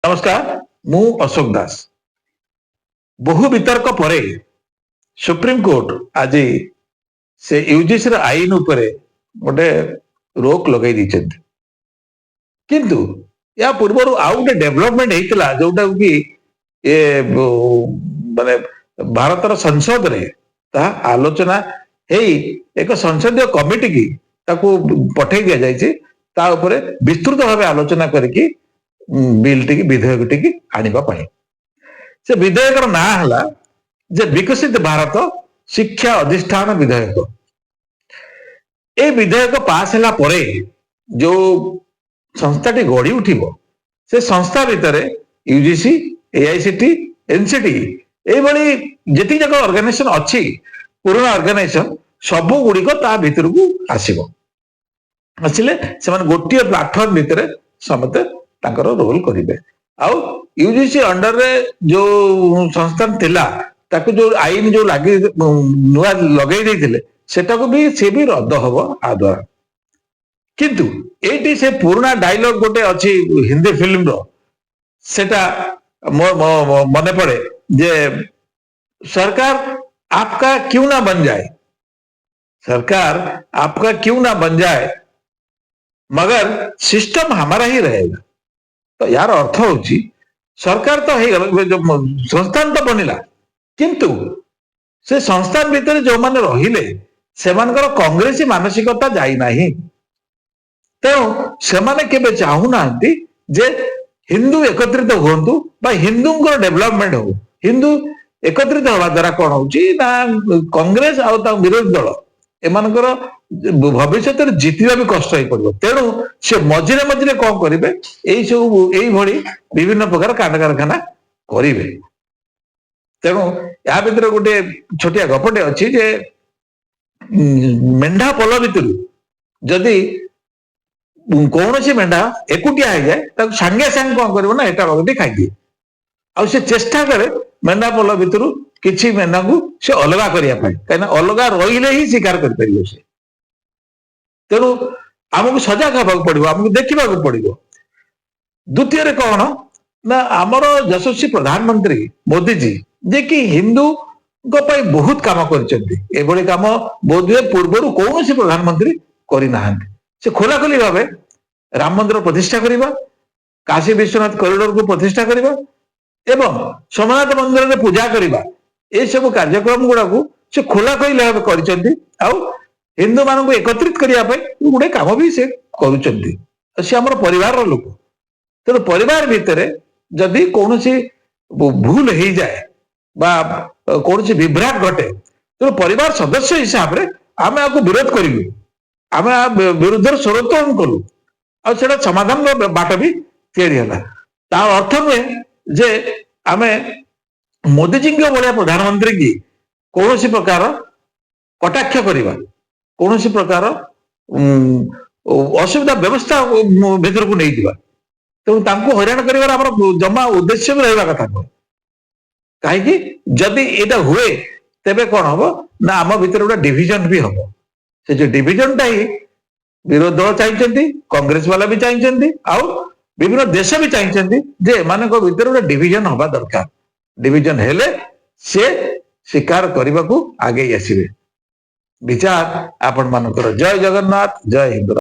नमस्कार मु अशोक दास बहु वितर्क परे सुप्रीम कोर्ट आज से यूजीसी आईन उपरे गोटे रोक लगे किंतु या पूर्व आउ गोटे डेवलपमेंट होता जोटा कि माने भारतर संसद रे ता आलोचना एक संसदीय कमिटी की ताकू पठे दि जाए ता उपरे विस्तृत भाव आलोचना करके बिल टी विधेयक टी आने से विधेयक ना है जे विकसित भारत शिक्षा अधिष्ठान विधेयक। ए विधेयक पास है परे जो संस्थाटी गढ़ी उठिबो से संस्था भितर यूजीसी एआईसीटी एनसीटी ये जी जाक ऑर्गेनाइजेशन अच्छी पुराना ऑर्गेनाइजेशन सबू गुड़िक ता भीतर को आसो आसिले से गोटे प्लाटफर्म भितर समते तांकर रोल करेंगे आउ यूजीसी अंडर रे जो संस्थान थिला ताकू जो आईन जो लगे नुआ लगे देथिले सेटा को भी से भी रद्द हबो आ द्वारा किंतु एटी से पुराना डायलॉग गोटे अच्छी हिंदी फिल्म रो सेटा मने पड़े जे सरकार आपका क्यों ना बन जाए, सरकार आपका क्यों ना बन जाए मगर सिस्टम हमारा ही रहेगा। तो यार अर्थ होची सरकार तो जो संस्थान तो बनिला किंतु से संस्थान भितर जो माने रहिले सेमानकर कांग्रेसी मानसिकता जाई नाही तेणु सेमाने केबे चाहू नांती जे हिंदू एकत्रित होंतु बा हिंदूंकर डेवलपमेंट हो हिंदू एकत्रित हवा द्वारा कौन होची ना कांग्रेस आ विरोधी दल एमानकर भविष्य जितवा भी कष्ट हो पड़ो तेणु से मझे मझे कौन करेंगे यही विभिन्न प्रकार कांड कारखाना करेंगे। तेणु या भर गोटे छोटिया गपटे अच्छी जे मेढा पल भितर जदि कौन सी मेढा एकुटिया हो जाए सांगे सांगे कौन कर ना एटा बगटी खाई आ चेष्टा करे मेढा पल भितर किसी मेढा को से अलग करने कहीं अलग रही ही शिकार कर से तेणु आमको सजग हवा पड़ो आमको देखा पड़ो। द्वितीय कौन ना आमर यशस्वी प्रधानमंत्री मोदी जी जे कि हिंदू बहुत काम कर काम बोधे पूर्व कौन सी प्रधानमंत्री करना से खोलाखोली भाव राम मंदिर प्रतिष्ठा करवा काशी विश्वनाथ कॉरिडोर को प्रतिष्ठा करवा एवं सोमनाथ मंदिर में पूजा करवा ये सब कार्यक्रम गुड़ा को से खोलाखोली भाव कर हिंदू मान एकत्रित करने गोटे कम भी से कर परिवार लोक तेणु परिवार भितर जदि कौन सी भूल हो जाए कौन सी विभ्राट घटे तेणु परिवार सदस्य हिसाब से आम आपको विरोध करूँ आम विरुद्ध स्वरोत्तोलन कलु आटा समाधान बाट भी या अर्थ नुहे जे आम मोदीजी भाया प्रधानमंत्री की कौन सी प्रकार कटाक्ष करवा कौन सी प्रकार असुविधा व्यवस्था भीतर को नहीं दिवा तेणु हैरान कर जमा उद्देश्य भी रहा कथा नुह कहीं जदि यहाँ हुए तेबे कौन हम ना आम भीतर गोटे डिविजन भी हम से जो डिविजन ही विरोधी दल चाहिए कांग्रेस वाला भी चाहिए आउ विभिन्न देश भी चाहिए जे मान भीतर गोटे डिविजन हवा दरकार डिविजन हेले से शिकार करने को आगे आसवे विचार आपण मानकर। जय जगन्नाथ जय हिंद।